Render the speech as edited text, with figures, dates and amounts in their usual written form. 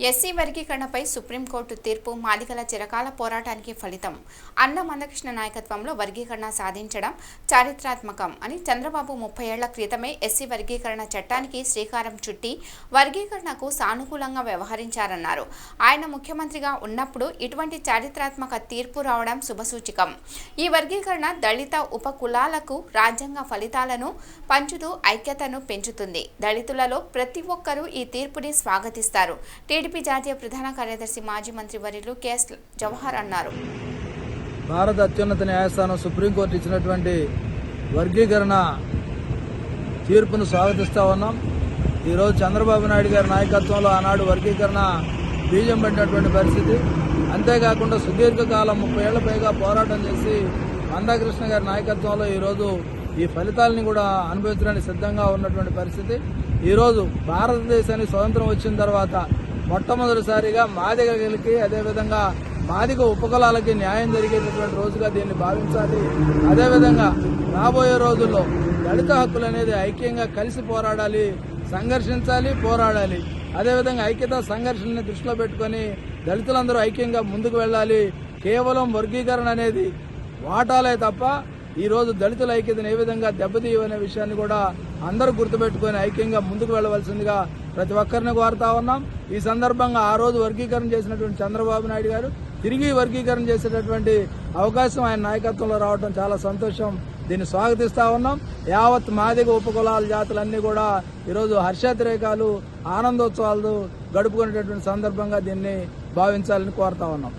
SC వర్గీకరణపై supreme court తీర్పు మాదిగల చిరకాల పోరాటానికి ఫలితం. అన్న మందకృష్ణ నాయకత్వంలో వర్గీకరణ సాధించడం చారిత్రాత్మకం అని చంద్రబాబు 30 ఏళ్ల క్రితమే ఎస్సీ వర్గీకరణ చట్టానికి శ్రీకారం చుట్టి వర్గీకరణకు సానుకూలంగా వ్యవహరించారన్నారు. ఆయన ముఖ్యమంత్రిగా ఉన్నప్పుడు ఇటువంటి చారిత్రాత్మక తీర్పు రావడం శుభసూచకం. ఈ వర్గీకరణ దళిత ఉపకులాలకు రాజ్యాంగ ఫలితాలను పంచుతూ ఐక్యతను పెంచుతుంది. దళితులలో ప్రతి ఒక్కరూ ఈ తీర్పుని స్వాగతిస్తారు. టీడీపీ జాతీయ ప్రధాన కార్యదర్శి మాజీ మంత్రి వర్యులు కెఎస్ జవహర్ అన్నారు. భారత అత్యున్నత న్యాయస్థానం సుప్రీంకోర్టు ఇచ్చినటువంటి వర్గీకరణ తీర్పును స్వాగతిస్తా ఉన్నాం. ఈరోజు చంద్రబాబు నాయుడు గారి నాయకత్వంలో ఆనాడు వర్గీకరణ బీజం పడినటువంటి పరిస్థితి. అంతేకాకుండా సుదీర్ఘకాలం 30 ఏళ్ల పైగా పోరాటం చేసి మందకృష్ణ గారి నాయకత్వంలో ఈరోజు ఈ ఫలితాలని కూడా అనుభవించడానికి సిద్ధంగా ఉన్నటువంటి పరిస్థితి. ఈరోజు భారతదేశానికి స్వతంత్రం వచ్చిన తర్వాత మొట్టమొదటిసారిగా మాదిగలకి అదేవిధంగా మాదిగ ఉపకులాలకి న్యాయం జరిగేటటువంటి రోజుగా దీన్ని భావించాలి. అదేవిధంగా రాబోయే రోజుల్లో దళిత హక్కులు అనేది ఐక్యంగా కలిసి పోరాడాలి, సంఘర్షించాలి, పోరాడాలి. అదేవిధంగా ఐక్యత సంఘర్షణని దృష్టిలో పెట్టుకుని దళితులందరూ ఐక్యంగా ముందుకు వెళ్ళాలి. కేవలం వర్గీకరణ అనేది వాటాలే తప్ప ఈరోజు దళితుల ఐక్యతను ఏ విధంగా దెబ్బతీయనే విషయాన్ని కూడా అందరూ గుర్తుపెట్టుకుని ఐక్యంగా ముందుకు వెళ్లవలసిందిగా ప్రతి ఒక్కరిని కోరుతా ఉన్నాం. ఈ సందర్భంగా ఆ రోజు వర్గీకరణ చేసినటువంటి చంద్రబాబు నాయుడు గారు తిరిగి వర్గీకరణ చేసేటటువంటి అవకాశం ఆయన నాయకత్వంలో రావడం చాలా సంతోషం. దీన్ని స్వాగతిస్తా ఉన్నాం. యావత్ మాదిగ ఉపకులాల జాతులన్నీ కూడా ఈరోజు హర్షాతిరేకాలు ఆనందోత్సవాలు గడుపుకునేటటువంటి సందర్భంగా దీన్ని భావించాలని కోరుతా ఉన్నాం.